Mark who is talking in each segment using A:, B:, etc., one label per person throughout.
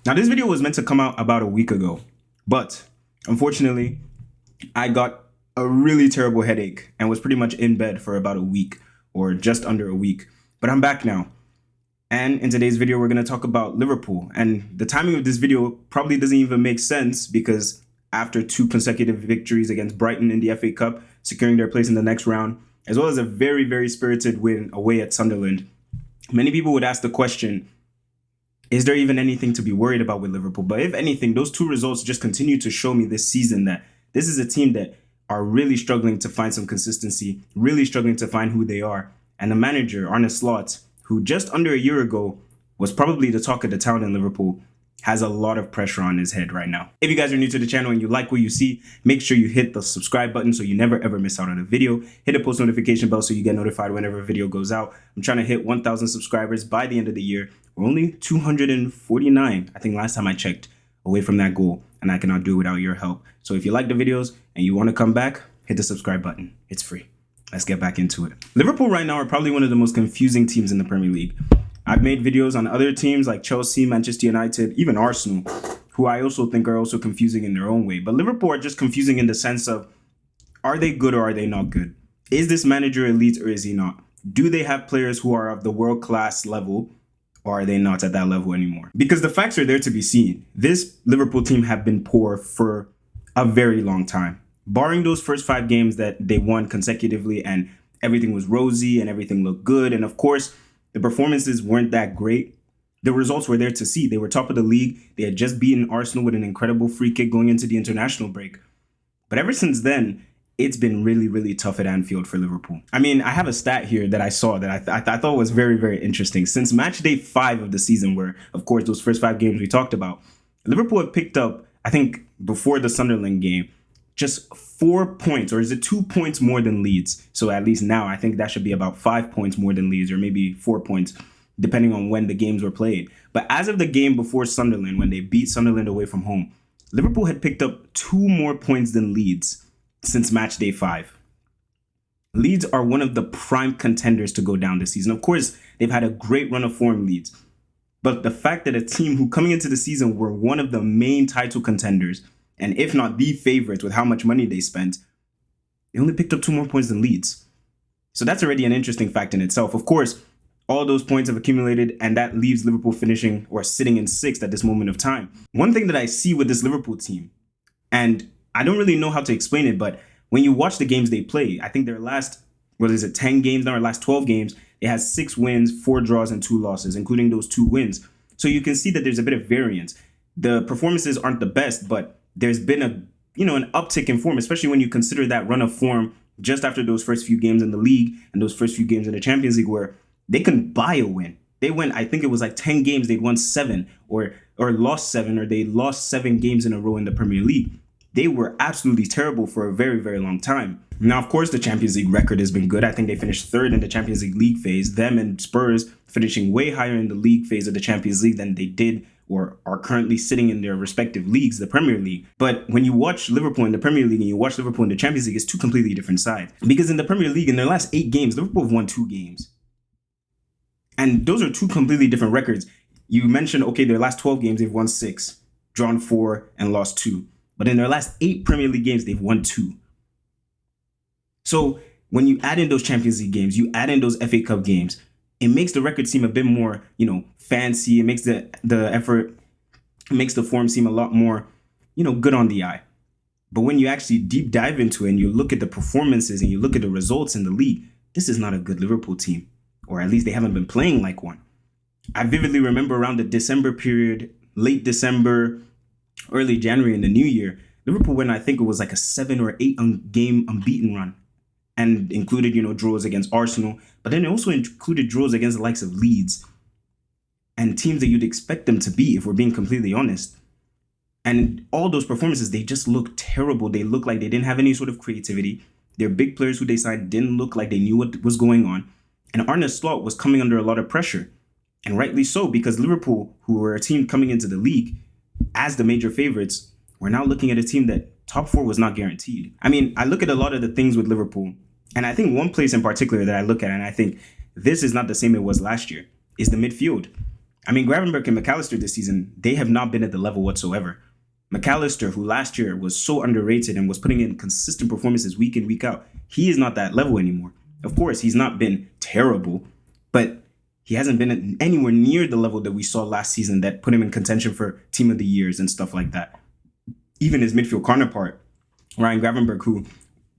A: Now, this video was meant to come out about a week ago, but unfortunately, I got a really terrible headache and was pretty much in bed for about a week or just under a week. But I'm back now. And in today's video, we're going to talk about Liverpool. And the timing of this video probably doesn't even make sense because after 2 consecutive victories against Brighton in the FA Cup, securing their place in the next round, as well as a very, very spirited win away at Sunderland, many people would ask the question, is there even anything to be worried about with Liverpool? But if anything, those 2 results just continue to show me this season that this is a team that are really struggling to find some consistency, really struggling to find who they are. And the manager, Arne Slot, who just under a year ago was probably the talk of the town in Liverpool, has a lot of pressure on his head right now. If you guys are new to the channel and you like what you see, make sure you hit the subscribe button so you never ever miss out on a video. Hit the post notification bell so you get notified whenever a video goes out. I'm trying to hit 1,000 subscribers by the end of the year. We're only 249, I think last time I checked, away from that goal, and I cannot do it without your help. So if you like the videos and you want to come back, hit the subscribe button. It's free. Let's get back into it. Liverpool right now are probably one of the most confusing teams in the Premier League. I've made videos on other teams like Chelsea, Manchester United, even Arsenal, who I also think are also confusing in their own way. But Liverpool are just confusing in the sense of, are they good or are they not good? Is this manager elite or is he not? Do they have players who are of the world-class level or are they not at that level anymore? Because the facts are there to be seen. This Liverpool team have been poor for a very long time. Barring those first 5 games that they won consecutively and everything was rosy and everything looked good. And of course, the performances weren't that great. The results were there to see. They were top of the league. They had just beaten Arsenal with an incredible free kick going into the international break. But ever since then, it's been really, really tough at Anfield for Liverpool. I mean, I have a stat here that I saw that I thought was very, very interesting. Since match day 5 of the season, where, of course, those first 5 games we talked about, Liverpool have picked up, I think, before the Sunderland game, just 4 points, or is it 2 points more than Leeds? So at least now, I think that should be about 5 points more than Leeds, or maybe 4 points, depending on when the games were played. But as of the game before Sunderland, when they beat Sunderland away from home, Liverpool had picked up 2 more points than Leeds since match day 5. Leeds are one of the prime contenders to go down this season. Of course, they've had a great run of form, Leeds. But the fact that a team who coming into the season were one of the main title contenders, and if not the favorites with how much money they spent, they only picked up 2 more points than Leeds. So that's already an interesting fact in itself. Of course, all those points have accumulated, and that leaves Liverpool finishing or sitting in 6th at this moment of time. One thing that I see with this Liverpool team, and I don't really know how to explain it, but when you watch the games they play, I think their last, 10 games now, or last 12 games, they had 6 wins, 4 draws, and 2 losses, including those 2 wins. So you can see that there's a bit of variance. The performances aren't the best, but there's been an uptick in form, especially when you consider that run of form just after those first few games in the league and those first few games in the Champions League where they couldn't buy a win. They went, I think it was like 10 games, they'd won 7 or lost 7, or they lost 7 games in a row in the Premier League. They were absolutely terrible for a very, very long time. Now, of course, the Champions League record has been good. I think they finished 3rd in the Champions League phase. Them and Spurs finishing way higher in the league phase of the Champions League than they did or are currently sitting in their respective leagues, the Premier League. But when you watch Liverpool in the Premier League and you watch Liverpool in the Champions League, it's 2 completely different sides. Because in the Premier League, in their last 8 games, Liverpool have won 2 games. And those are 2 completely different records. You mentioned, okay, their last 12 games, they've won 6, drawn 4, and lost 2. But in their last 8 Premier League games, they've won 2. So when you add in those Champions League games, you add in those FA Cup games, it makes the record seem a bit more, fancy. It makes the effort, makes the form seem a lot more, good on the eye. But when you actually deep dive into it and you look at the performances and you look at the results in the league, this is not a good Liverpool team, or at least they haven't been playing like one. I vividly remember around the December period, late December, early January in the new year, Liverpool went, I think it was like a 7 or 8 game unbeaten run. And included, draws against Arsenal. But then it also included draws against the likes of Leeds. And teams that you'd expect them to be, if we're being completely honest. And all those performances, they just look terrible. They look like they didn't have any sort of creativity. Their big players who they signed didn't look like they knew what was going on. And Arne Slot was coming under a lot of pressure. And rightly so, because Liverpool, who were a team coming into the league as the major favorites, were now looking at a team that top 4 was not guaranteed. I mean, I look at a lot of the things with Liverpool, and I think one place in particular that I look at, and I think this is not the same it was last year, is the midfield. I mean, Gravenberch and McAllister this season, they have not been at the level whatsoever. McAllister, who last year was so underrated and was putting in consistent performances week in, week out, he is not that level anymore. Of course, he's not been terrible, but he hasn't been anywhere near the level that we saw last season that put him in contention for Team of the Years and stuff like that. Even his midfield counterpart, Ryan Gravenberch, who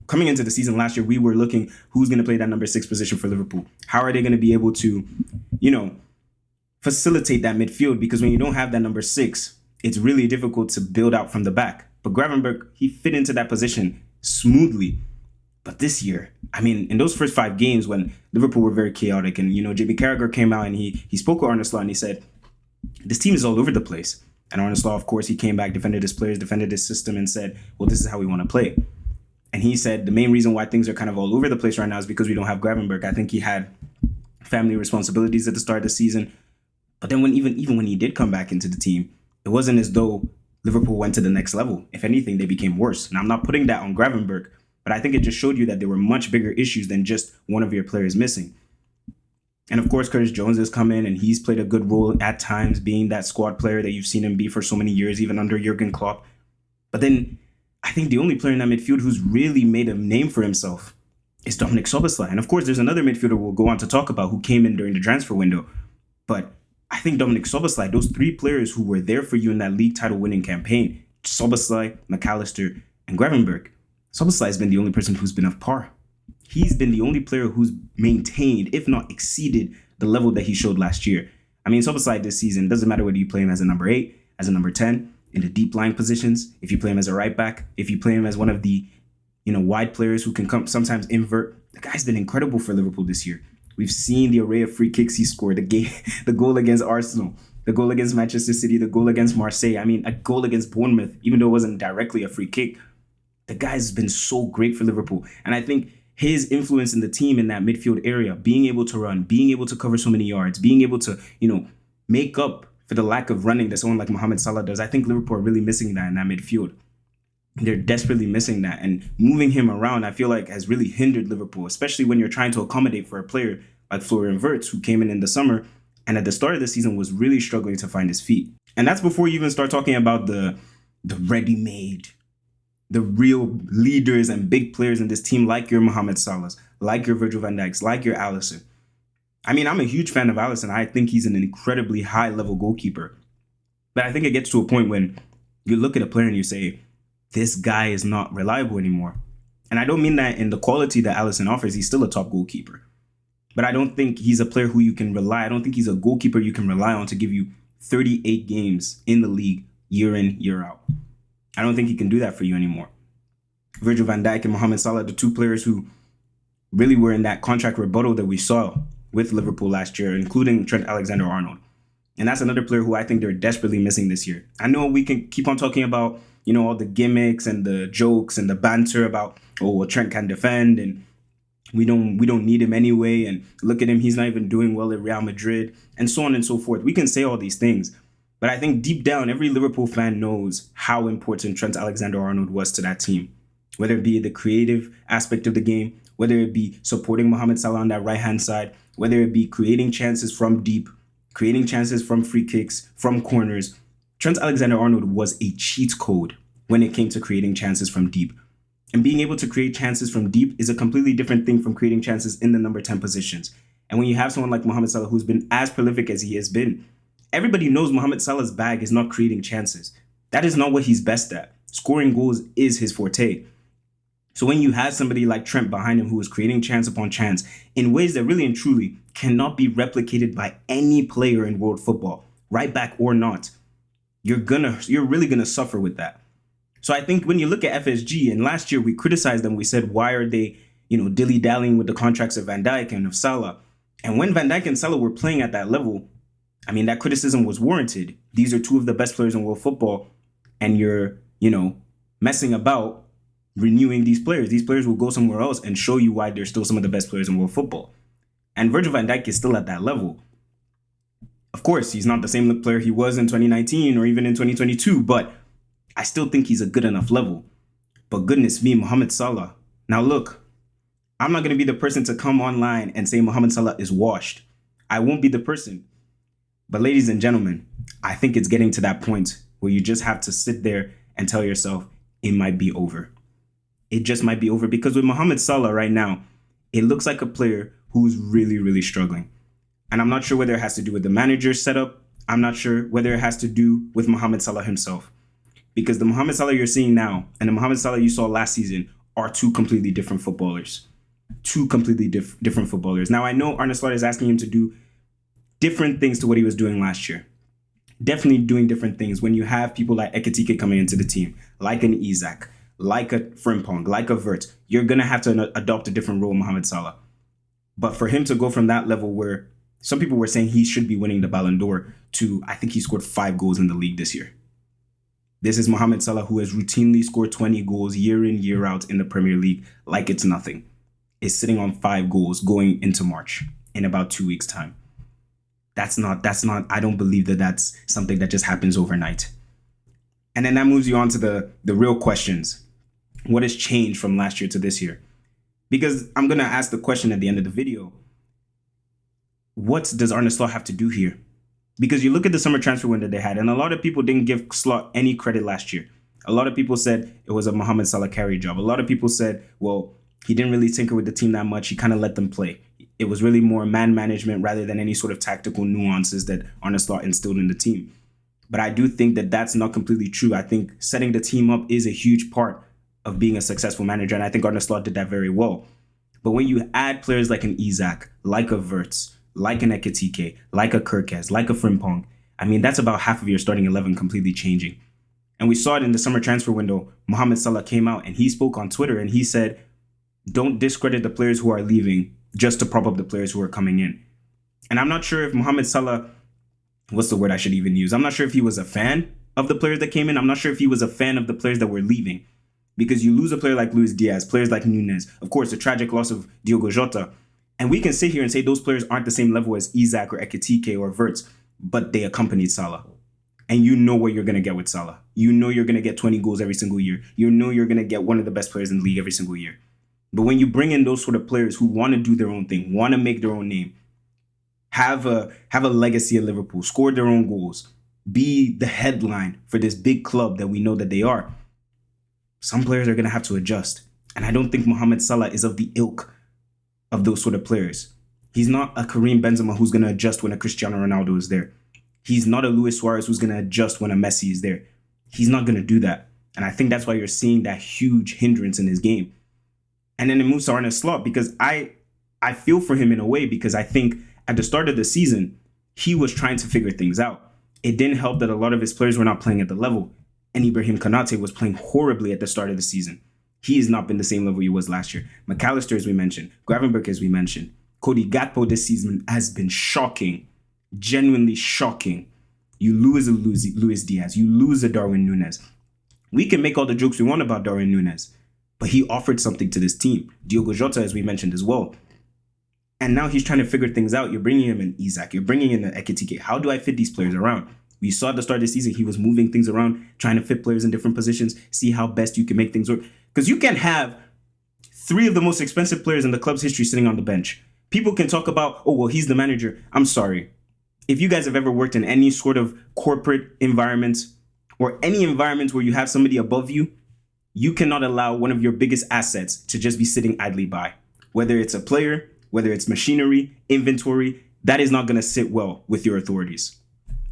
A: coming into the season last year, we were looking who's going to play that number 6 position for Liverpool. How are they going to be able to, facilitate that midfield? Because when you don't have that number 6, it's really difficult to build out from the back. But Gravenberch, he fit into that position smoothly. But this year, I mean, in those first 5 games when Liverpool were very chaotic and, Jamie Carragher came out and he spoke with Arne Slot and he said, this team is all over the place. And Arne Slot, of course, he came back, defended his players, defended his system and said, well, this is how we want to play. And he said the main reason why things are kind of all over the place right now is because we don't have Gravenberch. I think he had family responsibilities at the start of the season. But then even when he did come back into the team, it wasn't as though Liverpool went to the next level. If anything, they became worse. And I'm not putting that on Gravenberch, but I think it just showed you that there were much bigger issues than just one of your players missing. And of course, Curtis Jones has come in and he's played a good role at times, being that squad player that you've seen him be for so many years, even under Jurgen Klopp. But then I think the only player in that midfield who's really made a name for himself is Dominic Szoboszlai. And of course, there's another midfielder we'll go on to talk about who came in during the transfer window. But I think Dominic Szoboszlai, those 3 players who were there for you in that league title winning campaign, Szoboszlai, McAllister, and Gravenberch, Szoboszlai has been the only person who's been of par. He's been the only player who's maintained, if not exceeded, the level that he showed last year. I mean, Szoboszlai this season, doesn't matter whether you play him as a number 8, as a number 10, in the deep lying positions, if you play him as a right back, if you play him as one of the, wide players who can sometimes invert. The guy's been incredible for Liverpool this year. We've seen the array of free kicks he scored, the goal against Arsenal, the goal against Manchester City, the goal against Marseille. I mean, a goal against Bournemouth, even though it wasn't directly a free kick. The guy's been so great for Liverpool. And I think his influence in the team in that midfield area, being able to run, being able to cover so many yards, being able to, make up for the lack of running that someone like Mohamed Salah does. I think Liverpool are really missing that in that midfield. They're desperately missing that. And moving him around, I feel like, has really hindered Liverpool, especially when you're trying to accommodate for a player like Florian Wirtz, who came in the summer and at the start of the season was really struggling to find his feet. And that's before you even start talking about the ready-made, the real leaders and big players in this team, like your Mohamed Salahs, like your Virgil van Dijks, like your Alisson. I mean, I'm a huge fan of Alisson. I think he's an incredibly high-level goalkeeper. But I think it gets to a point when you look at a player and you say, this guy is not reliable anymore. And I don't mean that in the quality that Alisson offers. He's still a top goalkeeper. But I don't think he's a player who you can rely. I don't think he's a goalkeeper you can rely on to give you 38 games in the league year in, year out. I don't think he can do that for you anymore. Virgil van Dijk and Mohamed Salah, the 2 players who really were in that contract rebuttal that we saw with Liverpool last year, including Trent Alexander-Arnold. And that's another player who I think they're desperately missing this year. I know we can keep on talking about, all the gimmicks and the jokes and the banter about, Trent can defend and we don't need him anyway. And look at him, he's not even doing well at Real Madrid and so on and so forth. We can say all these things. But I think deep down, every Liverpool fan knows how important Trent Alexander-Arnold was to that team. Whether it be the creative aspect of the game, whether it be supporting Mohamed Salah on that right-hand side, whether it be creating chances from deep, creating chances from free kicks, from corners. Trent Alexander-Arnold was a cheat code when it came to creating chances from deep. And being able to create chances from deep is a completely different thing from creating chances in the number 10 positions. And when you have someone like Mohamed Salah who's been as prolific as he has been, everybody knows Mohamed Salah's bag is not creating chances. That is not what he's best at. Scoring goals is his forte. So when you have somebody like Trent behind him who is creating chance upon chance in ways that really and truly cannot be replicated by any player in world football, right back or not, you're really gonna suffer with that. So I think when you look at FSG, and last year we criticized them, we said, why are they, dilly-dallying with the contracts of Van Dijk and of Salah? And when Van Dijk and Salah were playing at that level, I mean, that criticism was warranted. These are 2 of the best players in world football, and you're, messing about renewing these players. These players will go somewhere else and show you why they're still some of the best players in world football. And Virgil van Dijk is still at that level. Of course, he's not the same player he was in 2019 or even in 2022, but I still think he's a good enough level. But goodness me, Mohamed Salah. Now look, I'm not going to be the person to come online and say Mohamed Salah is washed. I won't be the person. But ladies and gentlemen, I think it's getting to that point where you just have to sit there and tell yourself it might be over. It just might be over, because with Mohamed Salah right now, it looks like a player who's really, really struggling. And I'm not sure whether it has to do with the manager setup. I'm not sure whether it has to do with Mohamed Salah himself. Because the Mohamed Salah you're seeing now and the Mohamed Salah you saw last season are two completely different footballers. Two completely different footballers. Now, I know Arne Slot is asking him to do different things to what he was doing last year. Definitely doing different things when you have people like Ekitike coming into the team, like an Isak, like a Frimpong, like a Vert. You're going to have to adopt a different role, Mohamed Salah. But for him to go from that level where some people were saying he should be winning the Ballon d'Or to, I think he scored 5 goals in the league this year. This is Mohamed Salah, who has routinely scored 20 goals year in, year out in the Premier League like it's nothing. Is sitting on 5 goals going into March in about 2 weeks' time. That's not, I don't believe that that's something that just happens overnight. And then that moves you on to the real questions. What has changed from last year to this year? Because I'm going to ask the question at the end of the video. What does Arne Slot have to do here? Because you look at the summer transfer window they had, and a lot of people didn't give Slot any credit last year. A lot of people said it was a Mohamed Salah carry job. A lot of people said, well, he didn't really tinker with the team that much. He kind of let them play. It was really more man management rather than any sort of tactical nuances that Arne Slot instilled in the team. But I do think that that's not completely true. I think setting the team up is a huge part of being a successful manager, and I think Arne Slot did that very well. But when you add players like an Isak, like a Verts, like an Ekitike, like a Kirkes, like a Frimpong, I mean, that's about half of your starting 11 completely changing. And we saw it in the summer transfer window. Mohamed Salah came out and he spoke on Twitter and he said, don't discredit the players who are leaving just to prop up the players who are coming in. And I'm not sure if Mohamed Salah, what's the word I should even use? I'm not sure if he was a fan of the players that came in. I'm not sure if he was a fan of the players that were leaving. Because you lose a player like Luis Diaz, players like Nunez, of course, the tragic loss of Diogo Jota. And we can sit here and say those players aren't the same level as Isak or Ekitike or Verts, but they accompanied Salah. And you know what you're going to get with Salah. You know you're going to get 20 goals every single year. You know you're going to get one of the best players in the league every single year. But when you bring in those sort of players who want to do their own thing, want to make their own name, have a legacy at Liverpool, score their own goals, be the headline for this big club that we know that they are, some players are going to have to adjust. And I don't think Mohamed Salah is of the ilk of those sort of players. He's not a Karim Benzema who's going to adjust when a Cristiano Ronaldo is there. He's not a Luis Suarez who's going to adjust when a Messi is there. He's not going to do that. And I think that's why you're seeing that huge hindrance in his game. And then it moves to Arne Slot, because I feel for him in a way, because I think at the start of the season, he was trying to figure things out. It didn't help that a lot of his players were not playing at the level. And Ibrahim Konate was playing horribly at the start of the season. He has not been the same level he was last year. McAllister, as we mentioned. Gravenberch, as we mentioned. Cody Gakpo this season has been shocking. Genuinely shocking. You lose a Luis Diaz. You lose a Darwin Núñez. We can make all the jokes we want about Darwin Núñez, but he offered something to this team. Diogo Jota, as we mentioned as well. And now he's trying to figure things out. You're bringing him in Isak. You're bringing in Ekitike. How do I fit these players around? We saw at the start of the season, he was moving things around, trying to fit players in different positions, see how best you can make things work. Because you can have 3 of the most expensive players in the club's history sitting on the bench. People can talk about, oh, well, he's the manager. I'm sorry. If you guys have ever worked in any sort of corporate environment or any environment where you have somebody above you, you cannot allow one of your biggest assets to just be sitting idly by. Whether it's a player, whether it's machinery, inventory, that is not going to sit well with your authorities.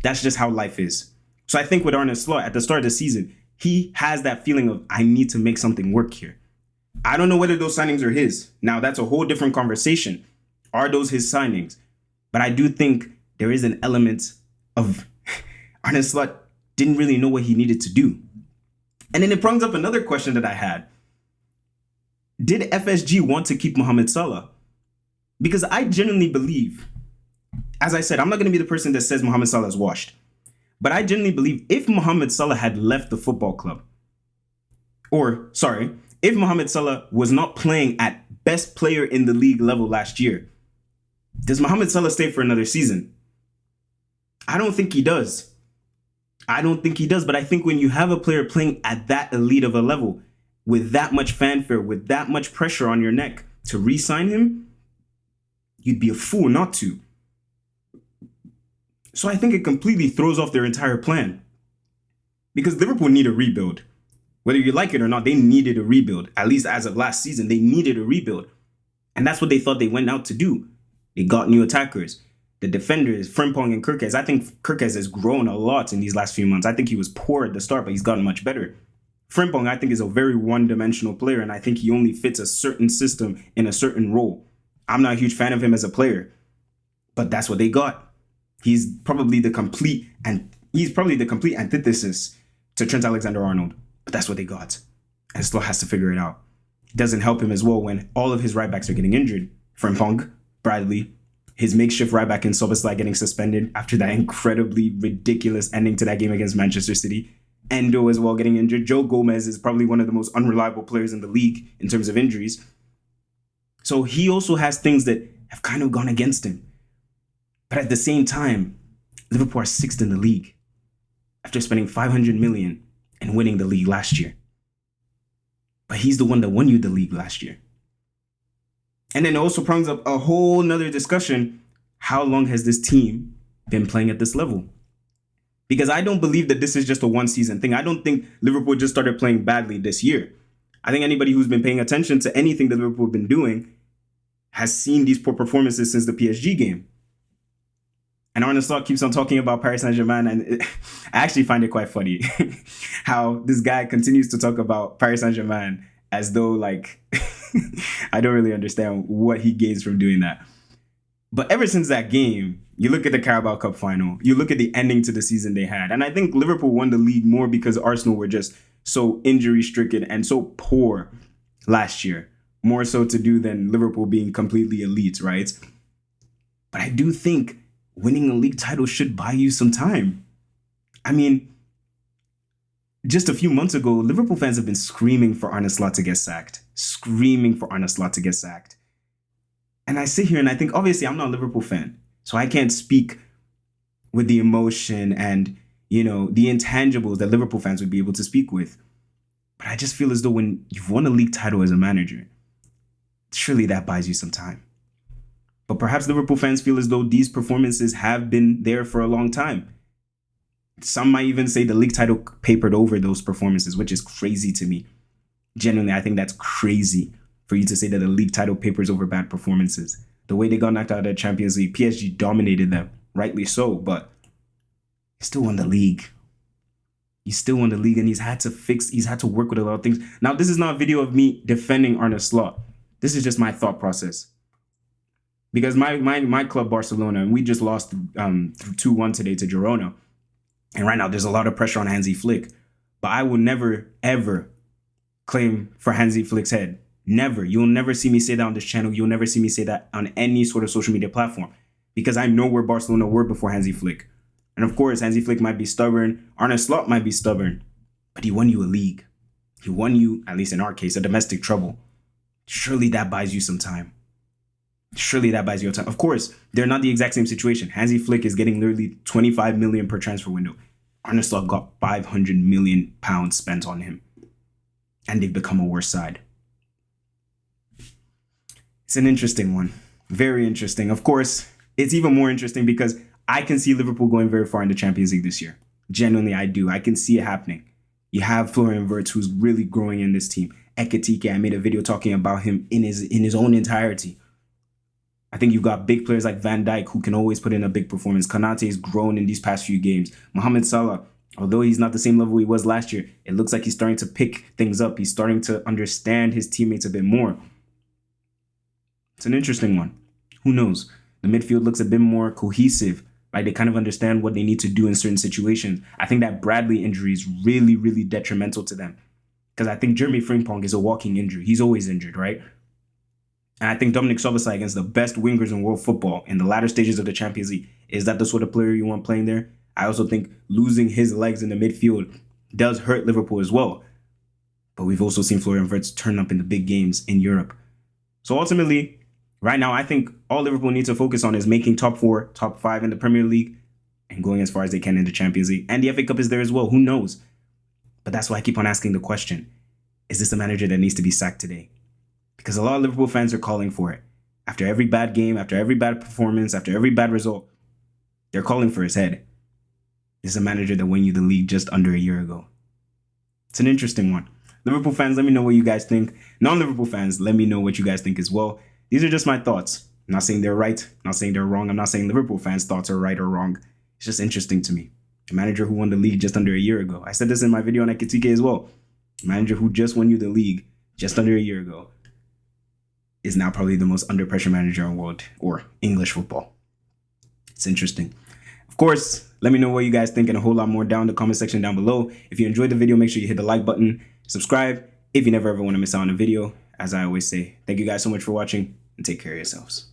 A: That's just how life is. So I think with Arne Slot, at the start of the season, he has that feeling of, I need to make something work here. I don't know whether those signings are his. Now, that's a whole different conversation. Are those his signings? But I do think there is an element of Arne Slot didn't really know what he needed to do. And then it brings up another question that I had. Did FSG want to keep Mohamed Salah? Because I genuinely believe, as I said, I'm not going to be the person that says Mohamed Salah is washed. But I genuinely believe if Mohamed Salah had left the football club, if Mohamed Salah was not playing at best player in the league level last year, does Mohamed Salah stay for another season? I don't think he does. But I think when you have a player playing at that elite of a level, with that much fanfare, with that much pressure on your neck to re-sign him, you'd be a fool not to. So I think it completely throws off their entire plan. Because Liverpool need a rebuild. Whether you like it or not, they needed a rebuild. At least as of last season, they needed a rebuild. And that's what they thought they went out to do. They got new attackers. The defenders, Frimpong and Kirkes. I think Kirkes has grown a lot in these last few months. I think he was poor at the start, but he's gotten much better. Frimpong, I think, is a very one-dimensional player, and I think he only fits a certain system in a certain role. I'm not a huge fan of him as a player, but that's what they got. He's probably the complete antithesis to Trent Alexander-Arnold, but that's what they got. And Slot has to figure it out. It doesn't help him as well when all of his right backs are getting injured. Frimpong, Bradley, his makeshift right back in sALAH getting suspended after that incredibly ridiculous ending to that game against Manchester City. Endo as well getting injured. Joe Gomez is probably one of the most unreliable players in the league in terms of injuries. So he also has things that have kind of gone against him. But at the same time, Liverpool are 6th in the league after spending 500 million and winning the league last year. But he's the one that won you the league last year. And then it also brings up a whole nother discussion. How long has this team been playing at this level? Because I don't believe that this is just a one-season thing. I don't think Liverpool just started playing badly this year. I think anybody who's been paying attention to anything that Liverpool have been doing has seen these poor performances since the PSG game. And Arne Slot keeps on talking about Paris Saint-Germain, and I actually find it quite funny how this guy continues to talk about Paris Saint-Germain as though, like, I don't really understand what he gains from doing that. But ever since that game, you look at the Carabao Cup final, you look at the ending to the season they had, and I think Liverpool won the league more because Arsenal were just so injury-stricken and so poor last year, more so to do than Liverpool being completely elite, right? But I do think winning a league title should buy you some time. I mean, just a few months ago, Liverpool fans have been screaming for Arne Slot to get sacked. And I sit here and I think, obviously, I'm not a Liverpool fan, so I can't speak with the emotion and, the intangibles that Liverpool fans would be able to speak with. But I just feel as though when you've won a league title as a manager, surely that buys you some time. But perhaps Liverpool fans feel as though these performances have been there for a long time. Some might even say the league title papered over those performances, which is crazy to me. Genuinely, I think that's crazy for you to say that the league title papers over bad performances. The way they got knocked out of the Champions League, PSG dominated them, rightly so, but he still won the league. And he's had to work with a lot of things. Now, this is not a video of me defending Arne Slot. This is just my thought process. Because my club, Barcelona, and we just lost 2-1 today to Girona. And right now, there's a lot of pressure on Hansi Flick. But I will never, ever claim for Hansi Flick's head. Never. You'll never see me say that on this channel. You'll never see me say that on any sort of social media platform. Because I know where Barcelona were before Hansi Flick. And of course, Hansi Flick might be stubborn. Arne Slot might be stubborn. But he won you a league. He won you, at least in our case, a domestic treble. Surely that buys you some time. Of course, they're not the exact same situation. Hansi Flick is getting literally 25 million per transfer window. Arne Slot got 500 million pounds spent on him. And they've become a worse side. It's an interesting one. Very interesting. Of course, it's even more interesting because I can see Liverpool going very far in the Champions League this year. Genuinely, I do. I can see it happening. You have Florian Wirtz, who's really growing in this team. Ekitike, I made a video talking about him in his own entirety. I think you've got big players like Van Dijk who can always put in a big performance. Konate has grown in these past few games. Mohamed Salah, although he's not the same level he was last year, it looks like he's starting to pick things up. He's starting to understand his teammates a bit more. It's an interesting one. Who knows? The midfield looks a bit more cohesive. Like they kind of understand what they need to do in certain situations. I think that Bradley injury is really, really detrimental to them. Because I think Jeremy Frimpong is a walking injury. He's always injured, right? And I think Dominic Szoboszlai against the best wingers in world football in the latter stages of the Champions League, is that the sort of player you want playing there? I also think losing his legs in the midfield does hurt Liverpool as well. But we've also seen Florian Wirtz turn up in the big games in Europe. So ultimately, right now, I think all Liverpool needs to focus on is making top 4, top 5 in the Premier League and going as far as they can in the Champions League. And the FA Cup is there as well. Who knows? But that's why I keep on asking the question, is this a manager that needs to be sacked today? Because a lot of Liverpool fans are calling for it. After every bad game, after every bad performance, after every bad result, They're calling for his head. This is a manager that won you the league just under a year ago. It's an interesting one. Liverpool fans, let me know what you guys think. Non-Liverpool fans, let me know what you guys think as well. These are just my thoughts. I'm not saying they're right. I'm not saying they're wrong. I'm not saying Liverpool fans' thoughts are right or wrong. It's just interesting to me. A manager who won the league just under a year ago. I said this in my video on Ekitike as well. A manager who just won you the league just under a year ago is now probably the most under pressure manager in world or English football. It's interesting. Of course, let me know what you guys think and a whole lot more down in the comment section down below. If you enjoyed the video, make sure you hit the like button, subscribe if you never ever want to miss out on a video. As I always say, thank you guys so much for watching and take care of yourselves.